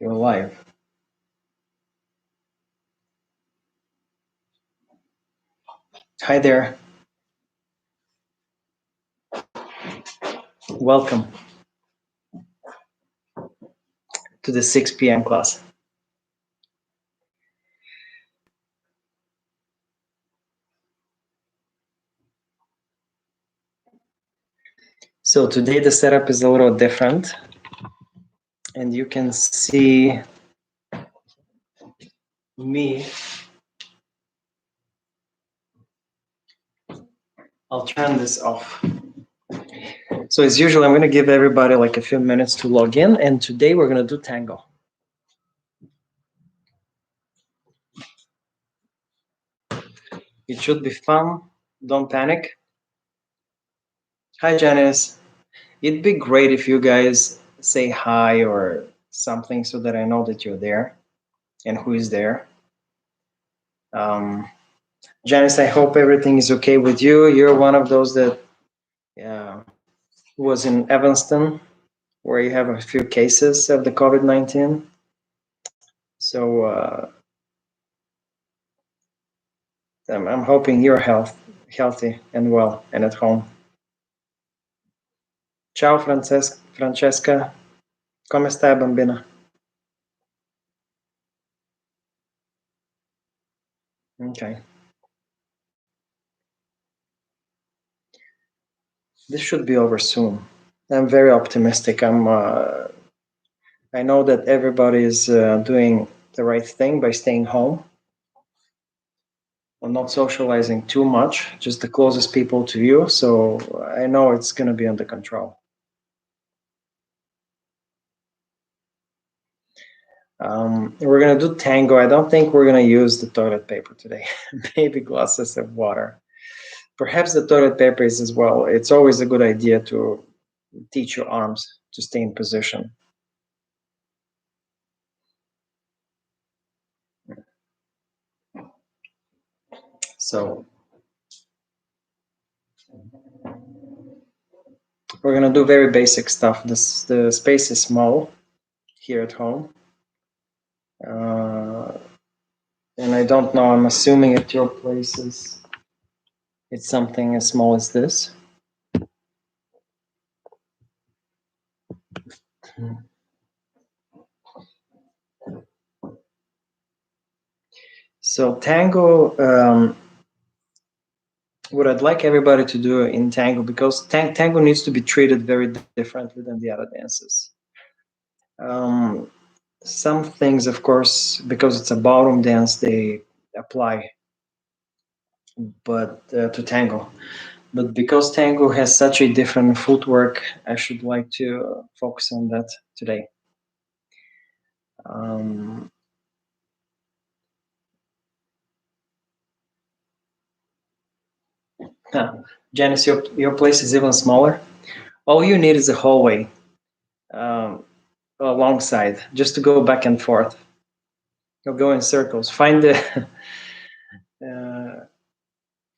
You're live. Hi there. Welcome to the 6 p.m. class. So today the setup is a little different, and you can see me. I'll turn this off. So as usual, I'm going to give everybody like a few minutes to log in, and today we're going to do tango. It should be fun. Don't panic. Hi, Janice. It'd be great if you guys say hi or something so that I know that you're there and who is there. Janice, I hope everything is okay with you. You're one of those that was in Evanston, where you have a few cases of the COVID-19. So I'm hoping you're healthy and well and at home. Ciao, Francesca. Come stai, bambina? Okay. This should be over soon. I'm very optimistic. I know that everybody is doing the right thing by staying home. I'm not socializing too much, just the closest people to you. So I know it's going to be under control. We're going to do tango. I don't think we're going to use the toilet paper today. Maybe glasses of water. Perhaps the toilet paper is as well. It's always a good idea to teach your arms to stay in position. So we're going to do very basic stuff. The space is small here at home. And I don't know, I'm assuming at your places it's something as small as this. So tango, what I'd like everybody to do in tango, because tango needs to be treated very differently than the other dances. Some things, of course, because it's a ballroom dance, they apply, but to tango. But because tango has such a different footwork, I should like to focus on that today. Janice, your place is even smaller. All you need is a hallway alongside, just to go back and forth. You'll go in circles. Find the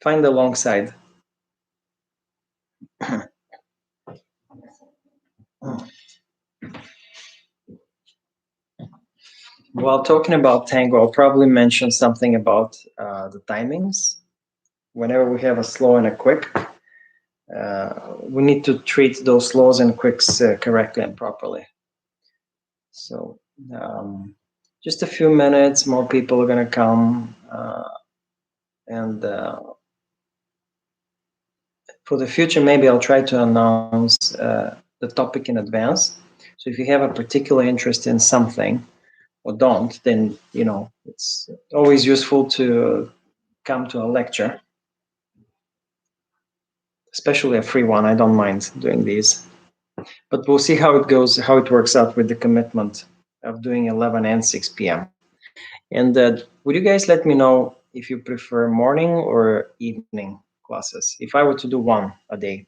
find the long side. While talking about tango, I'll probably mention something about the timings. Whenever we have a slow and a quick, we need to treat those slows and quicks correctly and properly. So just a few minutes, more people are going to come. And for the future, maybe I'll try to announce the topic in advance. So if you have a particular interest in something or don't, then, you know, it's always useful to come to a lecture, especially a free one. I don't mind doing these, but we'll see how it goes, how it works out with the commitment of doing 11 and 6 p.m. And would you guys let me know if you prefer morning or evening classes? If I were to do one a day,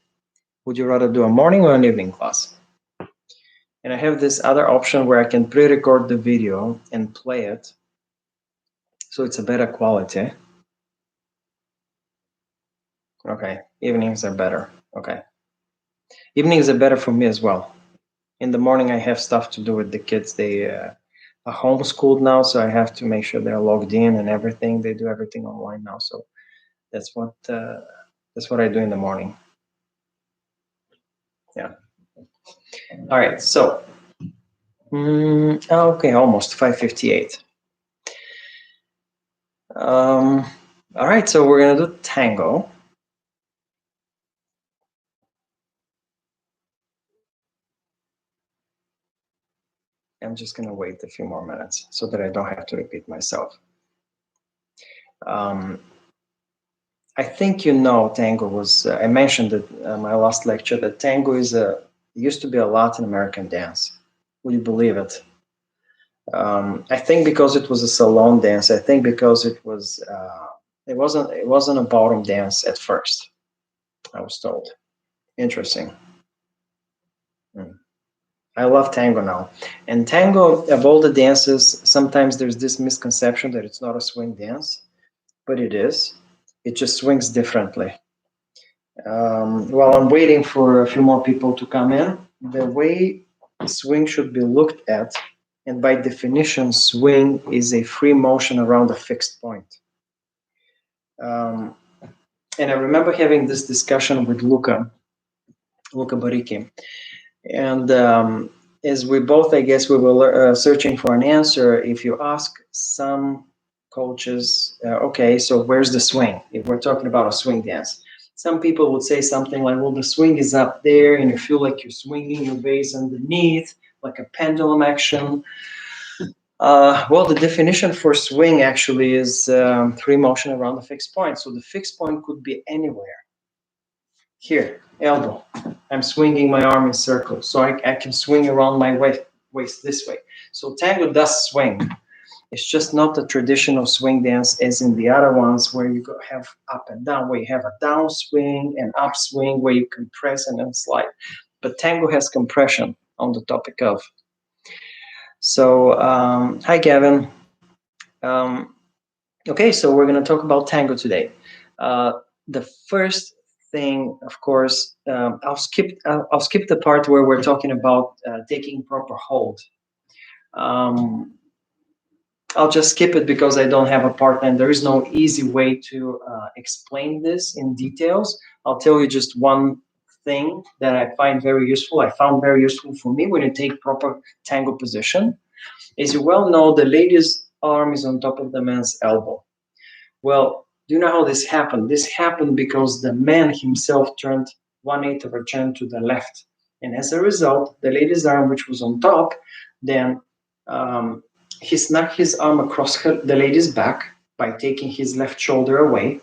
would you rather do a morning or an evening class? And I have this other option where I can pre-record the video and play it, so it's a better quality. Okay, evenings are better. Okay. Evenings are better for me as well. In the morning, I have stuff to do with the kids. They homeschooled now, so I have to make sure they're logged in and everything. They do everything online now, so that's what I do in the morning. Yeah. All right. So, okay, almost 5:58. All right. So we're gonna do tango. I'm just gonna wait a few more minutes so that I don't have to repeat myself. I think tango was. I mentioned it my last lecture that tango used to be a Latin American dance. Would you believe it? I think because it was a salon dance. I think because it wasn't a ballroom dance at first. I was told. Interesting. Mm. I love tango now. And tango, of all the dances, sometimes there's this misconception that it's not a swing dance, but it is. It just swings differently. While I'm waiting for a few more people to come in, the way swing should be looked at, and by definition, swing is a free motion around a fixed point. Um, and I remember having this discussion with Luca Baricchi, and as we both, I guess, we were searching for an answer. If you ask some coaches, okay, so where's the swing? If we're talking about a swing dance, some people would say something like, well, the swing is up there, and you feel like you're swinging your base underneath, like a pendulum action. Well, the definition for swing actually is free motion around a fixed point. So the fixed point could be anywhere. Here, elbow. I'm swinging my arm in circles, so I can swing around my waist this way. So tango does swing. It's just not the traditional swing dance as in the other ones where you have up and down, where you have a down swing and up swing where you compress and then slide. But tango has compression on the topic of. So, hi, Gavin. Okay, so we're going to talk about tango today. The first thing, of course, I'll skip the part where we're talking about taking proper hold. I'll just skip it because I don't have a partner and there is no easy way to explain this in details. I'll tell you just one thing that I find very useful. I found very useful for me when you take proper tango position. As you well know, the lady's arm is on top of the man's elbow. Well, do you know how this happened? This happened because the man himself turned 1/8 of a turn to the left. And as a result, the lady's arm, which was on top, then he snuck his arm across the lady's back by taking his left shoulder away.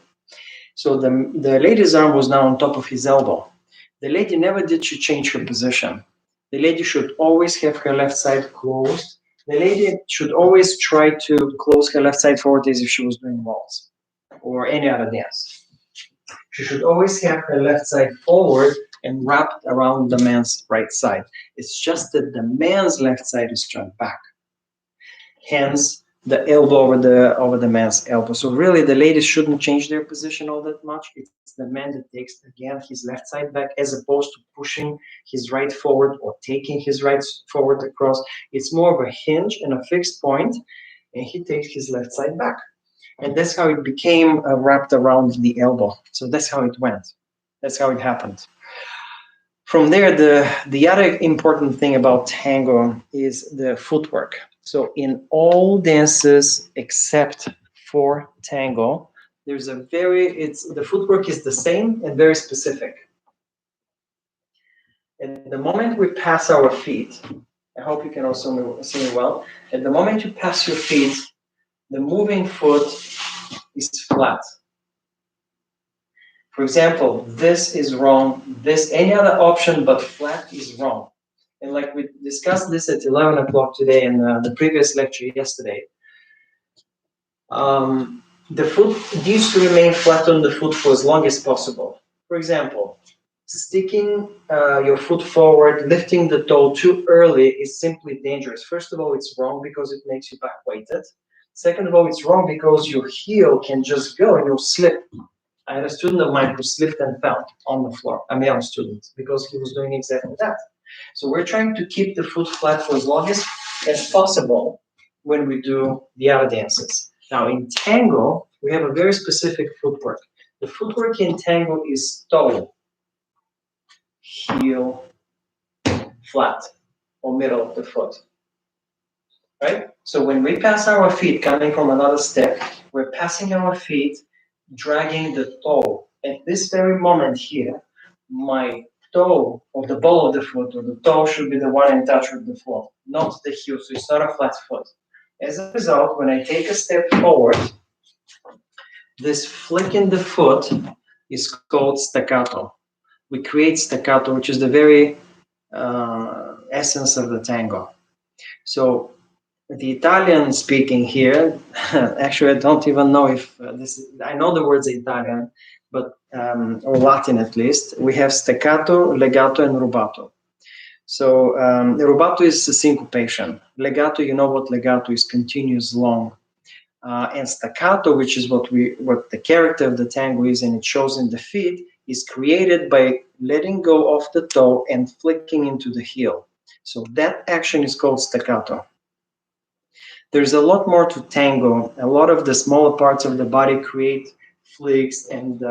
So the lady's arm was now on top of his elbow. The lady never did she change her position. The lady should always have her left side closed. The lady should always try to close her left side forward as if she was doing waltz or any other dance. She should always have her left side forward and wrapped around the man's right side. It's just that the man's left side is turned back. Hence, the elbow over the man's elbow. So really, the ladies shouldn't change their position all that much. It's the man that takes, again, his left side back as opposed to pushing his right forward or taking his right forward across. It's more of a hinge and a fixed point, and he takes his left side back. And that's how it became wrapped around the elbow. So that's how it went. That's how it happened. From there, the other important thing about tango is the footwork. So in all dances except for tango, there's the footwork is the same and very specific. At the moment we pass our feet, I hope you can also see me well. At the moment you pass your feet, the moving foot is flat. For example, this is wrong. Any other option but flat is wrong. And like we discussed this at 11 o'clock today in the previous lecture yesterday, the foot needs to remain flat on the foot for as long as possible. For example, sticking your foot forward, lifting the toe too early is simply dangerous. First of all, it's wrong because it makes you back weighted. Second of all, it's wrong because your heel can just go and you'll slip. I had a student of mine who slipped and fell on the floor, a male student, because he was doing exactly that. So we're trying to keep the foot flat for as long as possible. when we do the other dances. Now in tango, we have a very specific footwork. The footwork in tango is toe, heel, flat, or middle of the foot. Right? So when we pass our feet coming from another step, we're passing our feet, dragging the toe. At this very moment here, my toe or the ball of the foot or the toe should be the one in touch with the floor, not the heel. So it's not a flat foot. As a result, when I take a step forward, this flick in the foot is called staccato. We create staccato, which is the very essence of the tango. So the Italian speaking here, actually, I don't even know if I know the words Italian, but or Latin at least. We have staccato, legato, and rubato. So rubato is a syncopation. Legato, you know what legato is, continuous long. And staccato, which is what the character of the tango is, and it shows in the feet, is created by letting go of the toe and flicking into the heel. So that action is called staccato. There's a lot more to tango. A lot of the smaller parts of the body create flicks and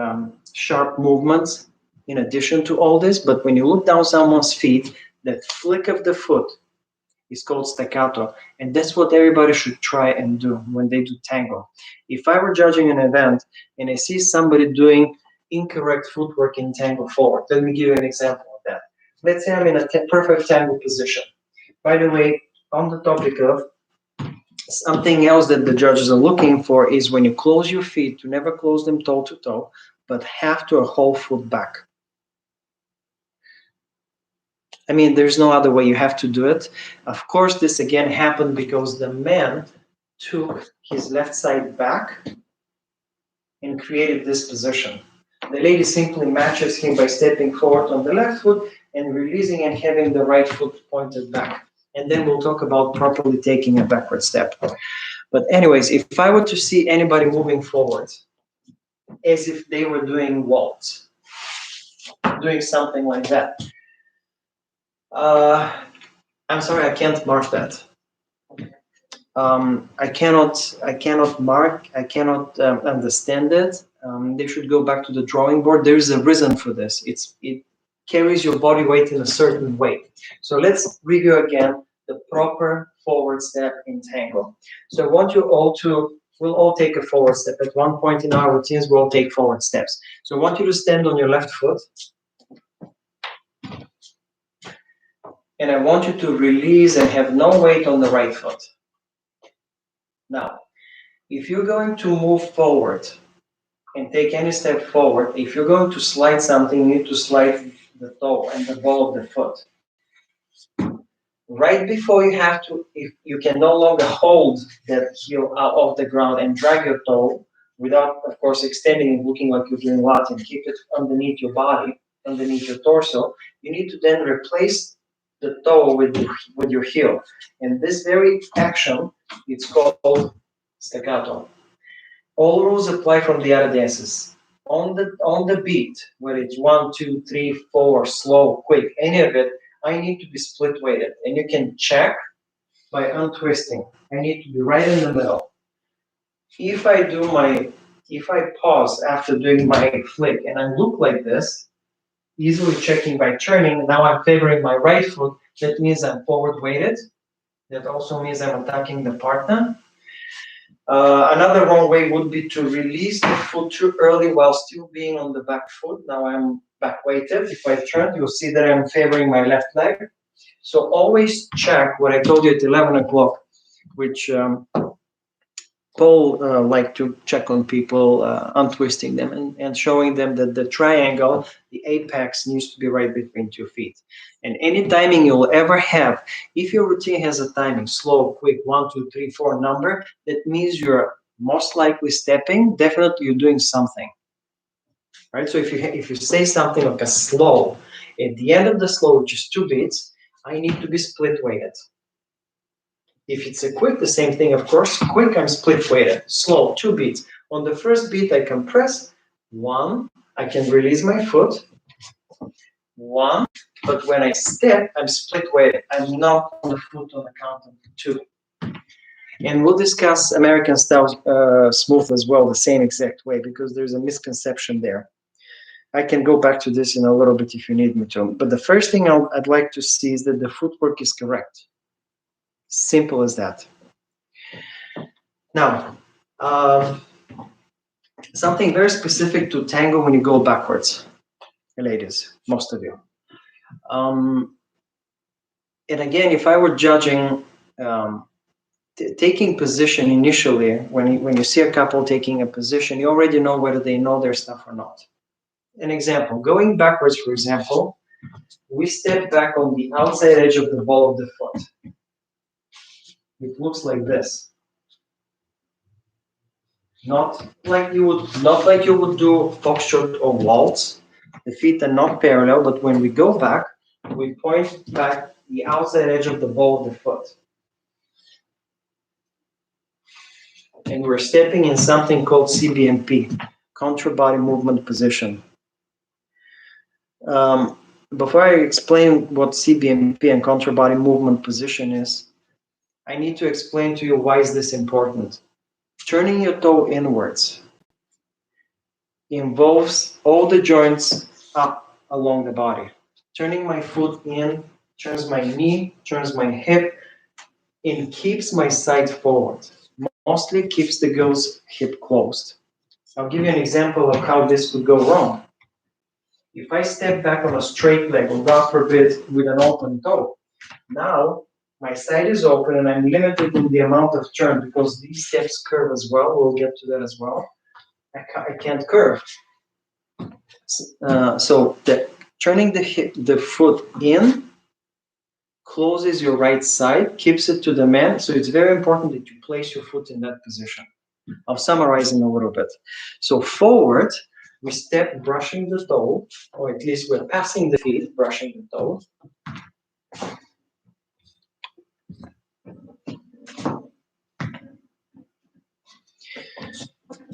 sharp movements in addition to all this. But when you look down someone's feet, that flick of the foot is called staccato. And that's what everybody should try and do when they do tango. If I were judging an event and I see somebody doing incorrect footwork in tango forward, let me give you an example of that. Let's say I'm in a perfect tango position. By the way, on the topic of something else that the judges are looking for is when you close your feet, to never close them toe to toe, but half to a whole foot back. I mean, there's no other way. You have to do it. Of course, this again happened because the man took his left side back and created this position. The lady simply matches him by stepping forward on the left foot and releasing and having the right foot pointed back. And then we'll talk about properly taking a backward step. But anyways, if I were to see anybody moving forward as if they were doing waltz, doing something like that, I'm sorry, I can't mark that. I cannot mark, I cannot understand it. They should go back to the drawing board. There is a reason for this. It carries your body weight in a certain way. So let's review again the proper forward step in tango. So I want you all to, we'll all take a forward step. At one point in our routines, we'll all take forward steps. So I want you to stand on your left foot. And I want you to release and have no weight on the right foot. Now, if you're going to move forward and take any step forward, if you're going to slide something, you need to slide the toe and the ball of the foot. Right before you have to, if you can no longer hold that heel out of the ground and drag your toe without, of course, extending and looking like you're doing Latin, keep it underneath your body, underneath your torso, you need to then replace the toe with your heel. And this very action, it's called staccato. All rules apply from the other dances. On the beat, whether it's 1, 2, 3, 4, slow, quick, any of it, I need to be split weighted. And you can check by untwisting. I need to be right in the middle. If I pause after doing my flick and I look like this, easily checking by turning, now I'm favoring my right foot, that means I'm forward weighted. That also means I'm attacking the partner. Another wrong way would be to release the foot too early while still being on the back foot. Now I'm back weighted. If I turn, you'll see that I'm favoring my left leg. So always check what I told you at 11 o'clock, which Paul liked to check on people, untwisting them and showing them that the triangle, the apex, needs to be right between 2 feet. And any timing you'll ever have, if your routine has a timing, slow, quick, 1, 2, 3, 4 number, that means you're most likely stepping, definitely you're doing something. Right? So if you say something like a slow, at the end of the slow, which is 2 beats, I need to be split weighted. If it's a quick, the same thing, of course. Quick, I'm split weighted. Slow, 2 beats. On the first beat, I compress. 1, I can release my foot. 1, but when I step, I'm split weighted. I'm not on the foot on the count of 2. And we'll discuss American style smooth as well, the same exact way, because there's a misconception there. I can go back to this in a little bit if you need me to. But the first thing I'd like to see is that the footwork is correct. Simple as that. Now, something very specific to tango when you go backwards, ladies, most of you. And again, if I were judging taking position initially, when you see a couple taking a position, you already know whether they know their stuff or not. An example, going backwards, for example, we step back on the outside edge of the ball of the foot. It looks like this. Not like you would do foxtrot or waltz. The feet are not parallel, but when we go back, we point back the outside edge of the ball of the foot. And we're stepping in something called CBMP, contra body movement position. Before I explain what CBMP and contra body movement position is, I need to explain to you why is this important. Turning your toe inwards involves all the joints up along the body. Turning my foot in turns my knee, turns my hip, and keeps my side forward. Mostly keeps the girl's hip closed. I'll give you an example of how this would go wrong. If I step back on a straight leg, or God forbid, with an open toe, now my side is open and I'm limited in the amount of turn because these steps curve as well. We'll get to that as well. I can't curve. So turning the foot in closes your right side, keeps it to the man. So it's very important that you place your foot in that position. I'll summarize in a little bit. So forward, we step brushing the toe, or at least we're passing the feet, brushing the toe.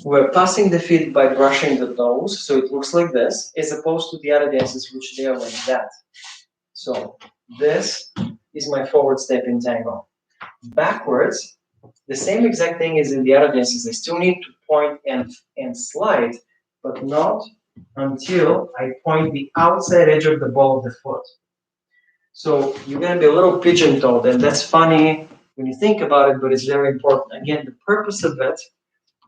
We're passing the feet by brushing the toes, so it looks like this, as opposed to the other dances, which they are like that. So this is my forward step in tango. Backwards, the same exact thing as in the other dances. I still need to point and slide, but not until I point the outside edge of the ball of the foot. So you're going to be a little pigeon-toed, and that's funny when you think about it, but it's very important. Again, the purpose of it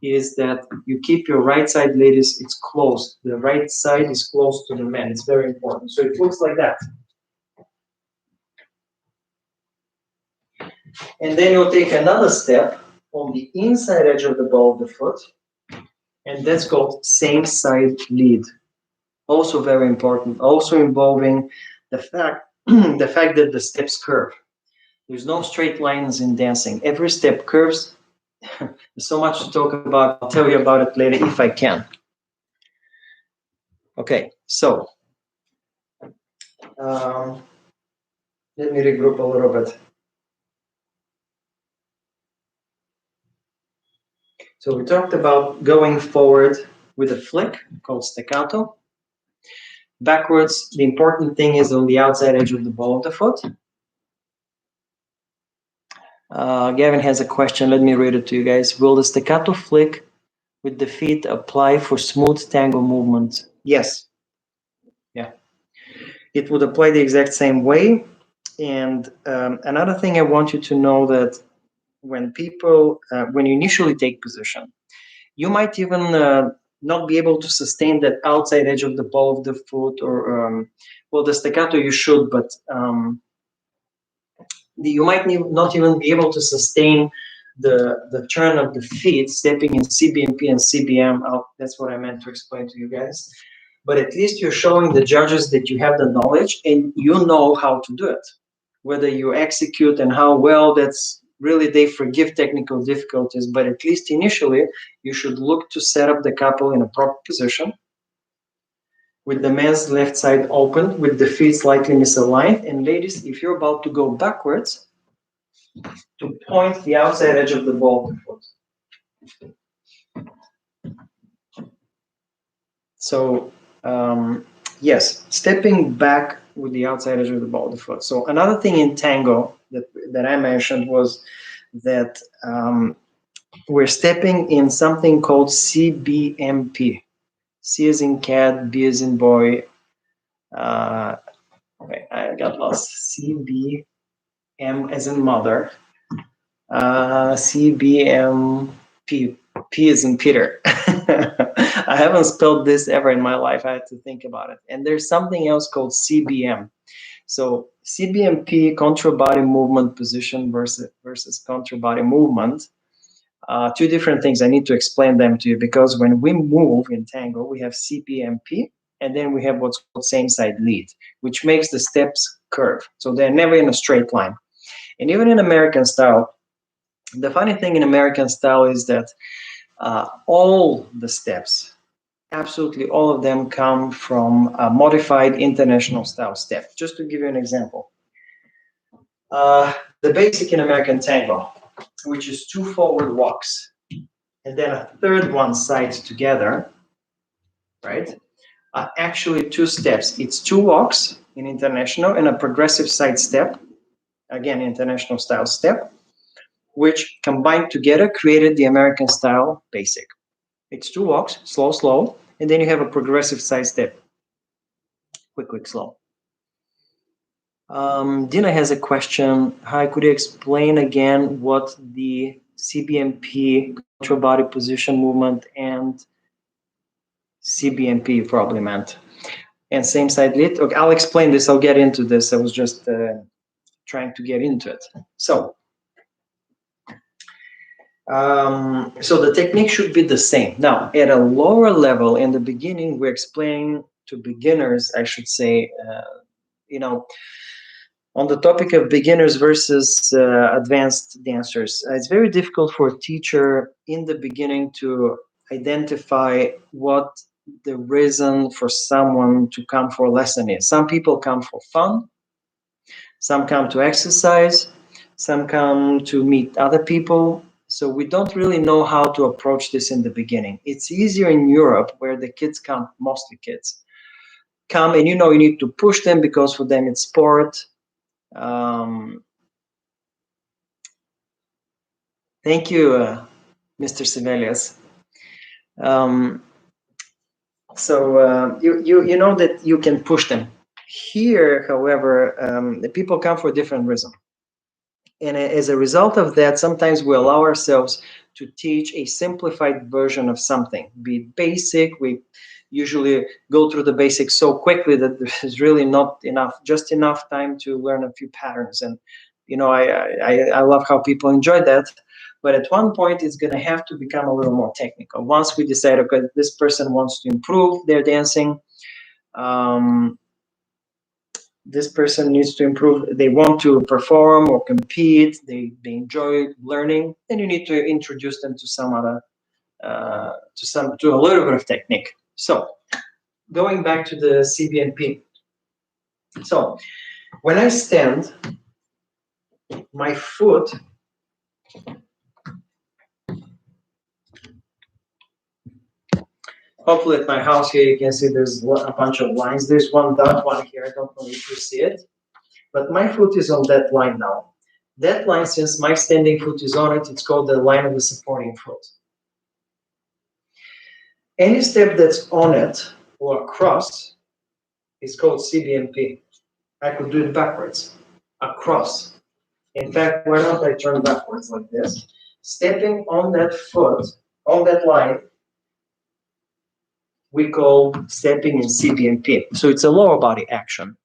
is that you keep your right side, ladies, it's closed. The right side is close to the man. It's very important. So it looks like that. And then you'll take another step on the inside edge of the ball of the foot, and that's called same side lead. Also very important. Also involving the fact that the steps curve. There's no straight lines in dancing. Every step curves. There's so much to talk about. I'll tell you about it later if I can. Okay, so let me regroup a little bit. So we talked about going forward with a flick called staccato. Backwards, the important thing is on the outside edge of the ball of the foot. Gavin has a question. Let me read it to you guys. Will the staccato flick with the feet apply for smooth tango movement? Yes. Yeah. It would apply the exact same way. And another thing I want you to know that when you initially take position, you might even not be able to sustain that outside edge of the ball of the foot, or well, the staccato you should, but you might not even be able to sustain the turn of the feet, stepping in CBMP and CBM. That's what I meant to explain to you guys. But at least you're showing the judges that you have the knowledge and you know how to do it. Whether you execute and how well, that's really, they forgive technical difficulties, but at least initially, you should look to set up the couple in a proper position with the man's left side open, with the feet slightly misaligned. And ladies, if you're about to go backwards, to point the outside edge of the ball of the foot. So, yes, stepping back with the outside edge of the ball of the foot. So another thing in tango that I mentioned was that we're stepping in something called CBMP. C as in cat, B as in boy. Wait, I got lost. CBM as in mother. CBMP. P as in Peter. I haven't spelled this ever in my life. I had to think about it. And there's something else called CBM. So CBMP, contra body movement position versus contra body movement. Two different things. I need to explain them to you because when we move in tango, we have CBMP and then we have what's called same side lead, which makes the steps curve. So they're never in a straight line. And even in American style, the funny thing in American style is that all the steps, absolutely all of them, come from a modified international style step. Just to give you an example, the basic in American tango, which is 2 forward walks and then a third one side together, right? Actually 2 steps. It's 2 walks in international and a progressive side step, again international style step, which combined together created the American style basic. It's 2 walks, slow, slow, and then you have a progressive side step, quick, quick, slow. Dina has a question. Hi, could you explain again what the CBMP, contra body position movement, and CBMP probably meant? And same side lead. Okay, I'll explain this. I'll get into this. I was just trying to get into it. So the technique should be the same. Now, at a lower level, in the beginning, we're explaining to beginners, I should say, on the topic of beginners versus advanced dancers. It's very difficult for a teacher in the beginning to identify what the reason for someone to come for a lesson is. Some people come for fun, some come to exercise, some come to meet other people. So we don't really know how to approach this in the beginning. It's easier in Europe where the kids come, mostly kids, come and you need to push them because for them it's sport. Thank you, Mr. Sibelius. You know that you can push them. Here, however, the people come for a different reason. And as a result of that, sometimes we allow ourselves to teach a simplified version of something, be it basic. We usually go through the basics so quickly that there's really not just enough time to learn a few patterns. And, I love how people enjoy that. But at one point, it's going to have to become a little more technical. Once we decide, okay, this person wants to improve their dancing, this person needs to improve, they want to perform or compete, they enjoy learning, then you need to introduce them to some other, to a little bit of technique. So, going back to the CBNP. So, when I stand, my foot hopefully at my house here you can see there's a bunch of lines. There's one dot one here. I don't know if you see it, but my foot is on that line now. That line, since my standing foot is on it, it's called the line of the supporting foot. Any step that's on it or across is called CBMP. I could do it backwards, across. In fact, why don't I turn backwards like this? Stepping on that foot, on that line, we call stepping in CBMP. So it's a lower body action.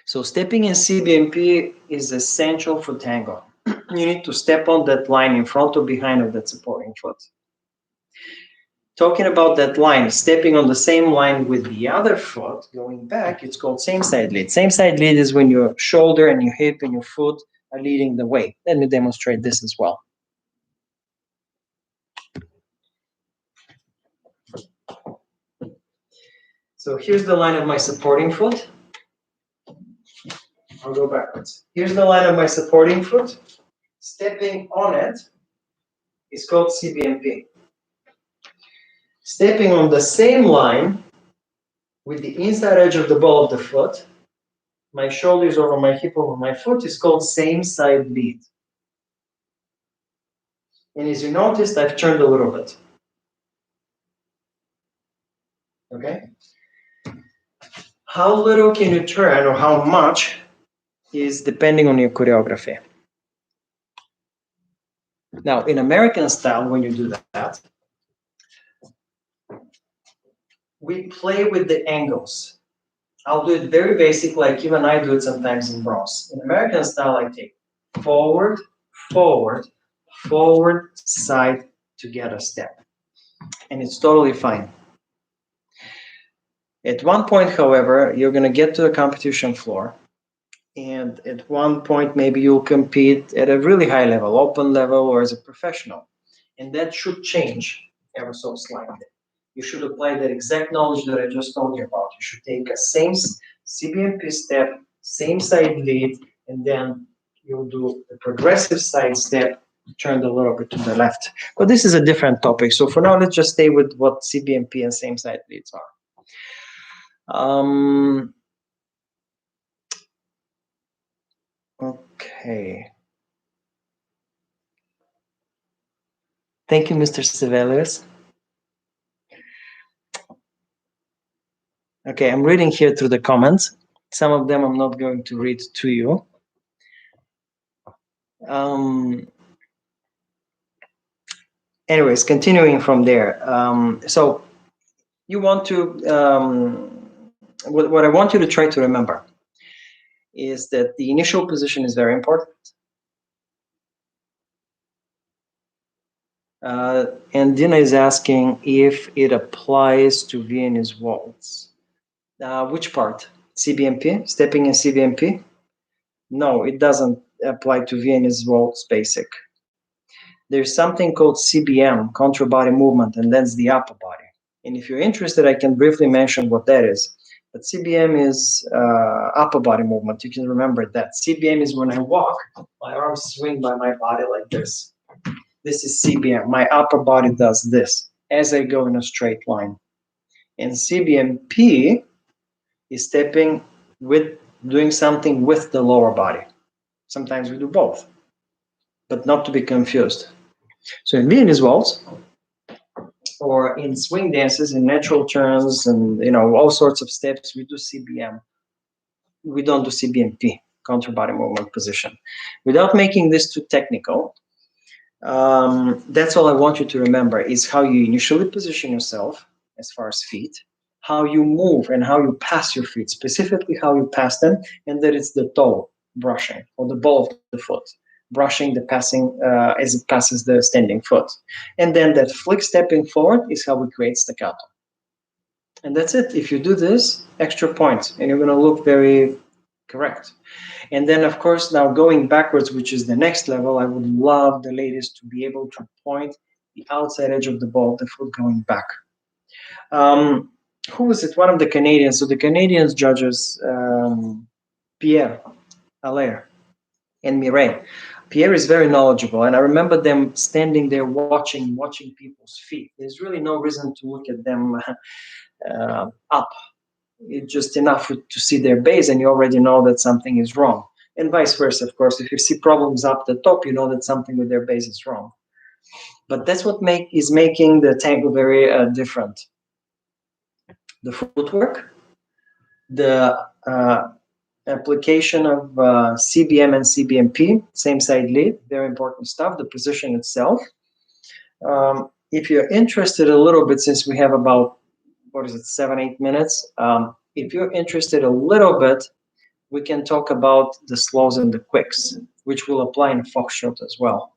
So stepping in CBMP is essential for tango. You need to step on that line in front or behind of that supporting foot. Talking about that line, stepping on the same line with the other foot, going back, it's called same side lead. Same side lead is when your shoulder and your hip and your foot are leading the way. Let me demonstrate this as well. So here's the line of my supporting foot. I'll go backwards. Here's the line of my supporting foot. Stepping on it is called CBMP. Stepping on the same line with the inside edge of the ball of the foot, my shoulders over my hip over my foot, is called same side lead. And as you noticed, I've turned a little bit. Okay? How little can you turn or how much is depending on your choreography. Now, in American style, when you do that, we play with the angles. I'll do it very basic, like even I do it sometimes in bronze. In American style, I take forward, forward, forward, side, together step. And it's totally fine. At one point, however, you're going to get to the competition floor. And at one point, maybe you'll compete at a really high level, open level, or as a professional. And that should change ever so slightly. You should apply that exact knowledge that I just told you about. You should take a same CBMP step, same side lead, and then you'll do the progressive side step, turned a little bit to the left. But this is a different topic. So for now, let's just stay with what CBMP and same side leads are. Okay. Thank you, Mr. Sibelius. Okay, I'm reading here through the comments. Some of them I'm not going to read to you. Anyways, continuing from there. So you want to, what I want you to try to remember is that the initial position is very important. And Dina is asking if it applies to Viennese waltz. Which part? CBMP? Stepping in CBMP? No, it doesn't apply to Viennese waltz basic. There's something called CBM, contra body movement, and that's the upper body. And if you're interested, I can briefly mention what that is. But CBM is upper body movement. You can remember that. CBM is when I walk, my arms swing by my body like this. This is CBM. My upper body does this as I go in a straight line. And CBMP is stepping with doing something with the lower body. Sometimes we do both, but not to be confused. So in Viennese waltz, or in swing dances, in natural turns, and all sorts of steps, we do CBM. We don't do CBMP, counter body movement position. Without making this too technical, that's all I want you to remember is how you initially position yourself as far as feet, how you move and how you pass your feet, specifically how you pass them, and that it's the toe brushing or the ball of the foot brushing the passing as it passes the standing foot. And then that flick stepping forward is how we create staccato. And that's it. If you do this, extra points, and you're going to look very correct. And then, of course, now going backwards, which is the next level, I would love the ladies to be able to point the outside edge of the ball, the foot going back. Who was it? One of the Canadians. So the Canadians judges, Pierre Allaire and Mireille. Pierre is very knowledgeable, and I remember them standing there watching people's feet. There's really no reason to look at them up. It's just enough to see their base, and you already know that something is wrong. And vice versa, of course. If you see problems up the top, you know that something with their base is wrong. But that's what is making the tango very different. The footwork, the application of CBM and CBMP, same side lead, very important stuff, the position itself. If you're interested a little bit, since we have about, 7-8 minutes, if you're interested a little bit, we can talk about the slows and the quicks, which will apply in foxtrot as well.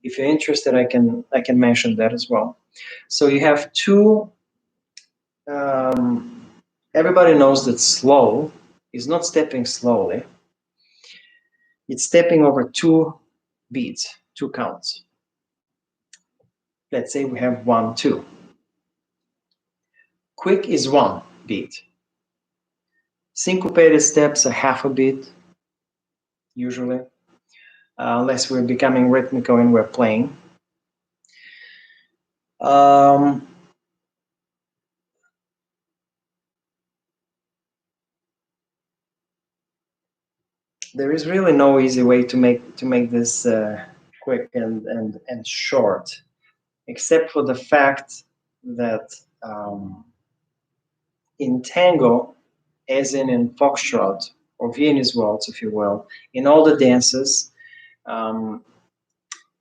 If you're interested, I can mention that as well. So you have two, everybody knows that slow is not stepping slowly. It's stepping over 2 beats, 2 counts. Let's say we have 1, 2. Quick is 1 beat. Syncopated steps are half a beat, usually, unless we're becoming rhythmical and we're playing. There is really no easy way to make this quick and short, except for the fact that in tango, as in foxtrot or Viennese waltz, if you will, in all the dances,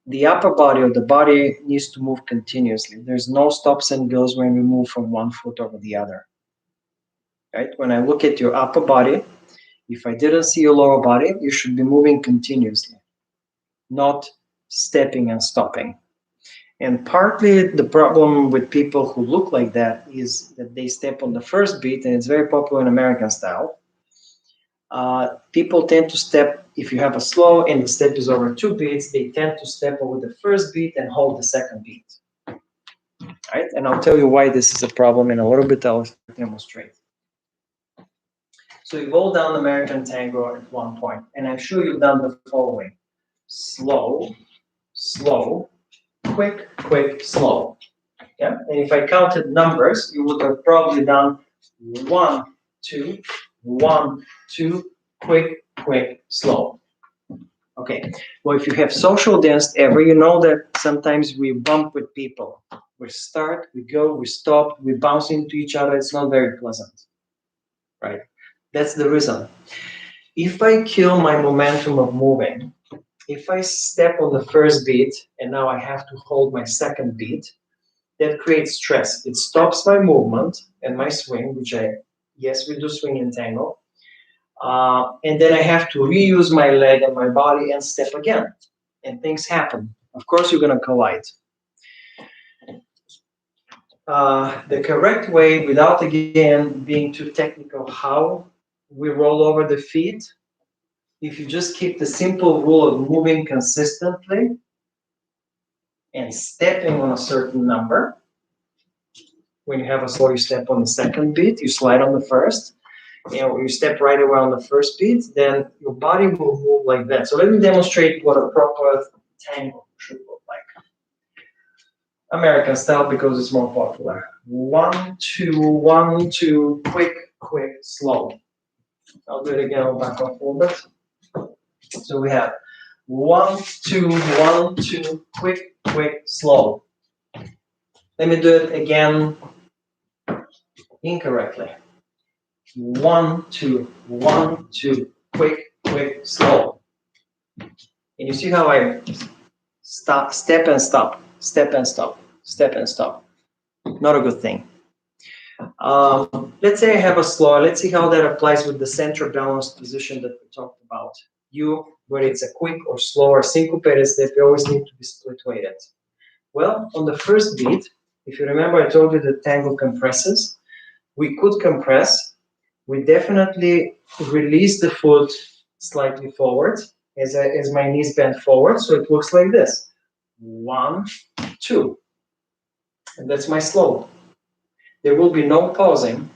the upper body or the body needs to move continuously. There's no stops and goes when we move from one foot over the other. Right? When I look at your upper body, if I didn't see your lower body, you should be moving continuously, not stepping and stopping. And partly the problem with people who look like that is that they step on the first beat, and it's very popular in American style. People tend to step, if you have a slow and the step is over 2 beats, they tend to step over the first beat and hold the second beat. Right? And I'll tell you why this is a problem in a little bit. I'll demonstrate. So you've all done American tango at one point, and I'm sure you've done the following: slow, slow, quick, quick, slow. Yeah, and if I counted numbers, you would have probably done 1, 2, 1, 2, quick, quick, slow. Okay, well, if you have social dance ever, you know that sometimes we bump with people. We start, we go, we stop, we bounce into each other. It's not very pleasant, right? That's the reason. If I kill my momentum of moving, if I step on the first beat and now I have to hold my second beat, that creates stress. It stops my movement and my swing, which yes, we do swing in tango. And then I have to reuse my leg and my body and step again. And things happen. Of course, you're going to collide. The correct way, without again being too technical, how we roll over the feet, if you just keep the simple rule of moving consistently and stepping on a certain number. When you have a slow, you step on the second beat, you slide on the first. You step right away on the first beat, then your body will move like that. So let me demonstrate what a proper tango should look like. American style, because it's more popular. 1, 2, 1, 2, quick, quick, slow. I'll do it again, I'll back off a little bit. So we have 1, 2, 1, 2, quick, quick, slow. Let me do it again incorrectly. 1, 2, 1, 2, quick, quick, slow. And you see how I stop, step and stop, step and stop, step and stop. Not a good thing. Let's say I have a slow. Let's see how that applies with the center balanced position that we talked about. Whether it's a quick or slow or syncopated step, you always need to be split weighted. Well, on the first beat, if you remember, I told you that tango compresses. We could compress. We definitely release the foot slightly forward as my knees bend forward, so it looks like this. 1, 2. And that's my slow. There will be no pausing.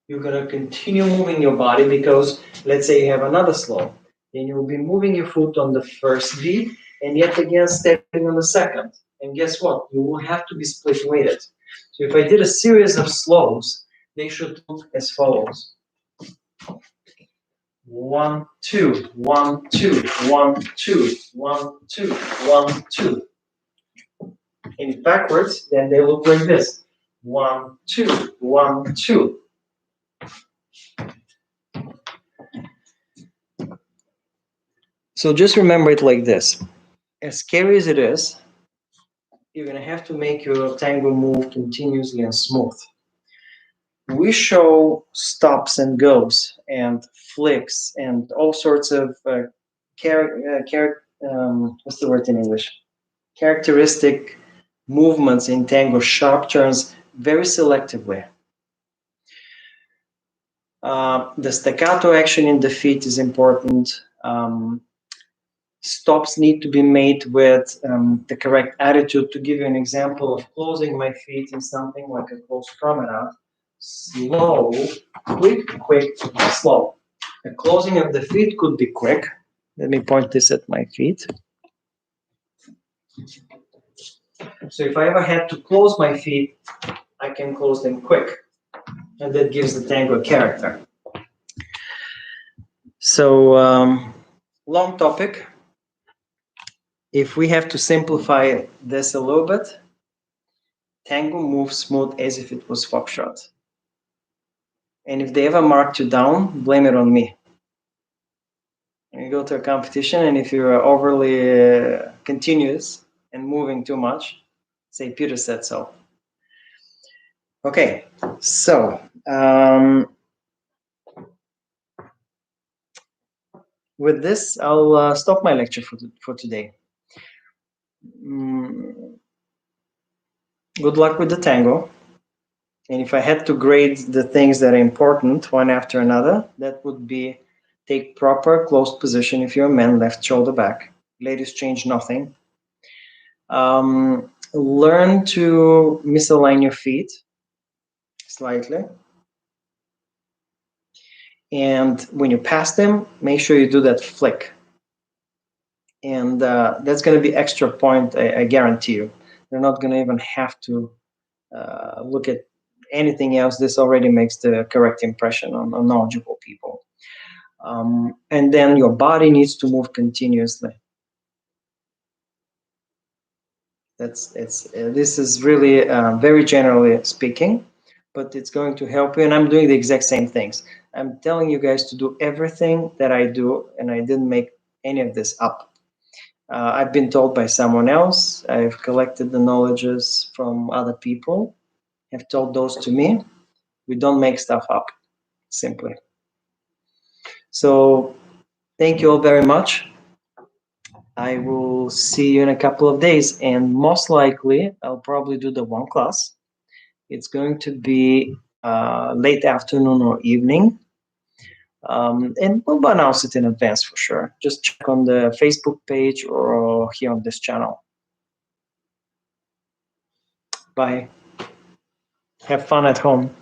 You're going to continue moving your body because, let's say you have another slow. Then you'll be moving your foot on the first beat and yet again stepping on the second. And guess what? You will have to be split weighted. So if I did a series of slows, they should look as follows. 1, 2, 1, 2, 1, 2, 1, 2, 1, 2. And backwards, then they look like this. 1, 2, 1, 2. So just remember it like this. As scary as it is, you're going to have to make your tango move continuously and smooth. We show stops and goes and flicks and all sorts of what's the word in English? Characteristic movements in tango, sharp turns, very selectively. The staccato action in the feet is important. Stops need to be made with the correct attitude. To give you an example of closing my feet in something like a close promenade, slow, quick, quick, slow. The closing of the feet could be quick. Let me point this at my feet. So if I ever had to close my feet, I can close them quick. And that gives the tango character. So, long topic. if we have to simplify this a little bit, tango moves smooth as if it was foxtrot. And if they ever marked you down, blame it on me. You go to a competition, and if you're overly continuous and moving too much, say Peter said so. Okay, so with this, I'll stop my lecture for today. Good luck with the tango. And if I had to grade the things that are important one after another, that would be take proper closed position if you're a man, left shoulder back. Ladies change nothing. Learn to misalign your feet slightly. And when you pass them, make sure you do that flick. And that's going to be extra point, I guarantee you. They're not going to even have to look at anything else. This already makes the correct impression on knowledgeable people. And then your body needs to move continuously. This is really very generally speaking, but it's going to help you. And I'm doing the exact same things. I'm telling you guys to do everything that I do, and I didn't make any of this up. I've been told by someone else. I've collected the knowledges from other people, have told those to me. We don't make stuff up, simply. So thank you all very much. I will see you in a couple of days, and most likely I'll probably do the one class. It's going to be late afternoon or evening. And we'll announce it in advance for sure. Just check on the Facebook page or here on this channel. Bye. Have fun at home.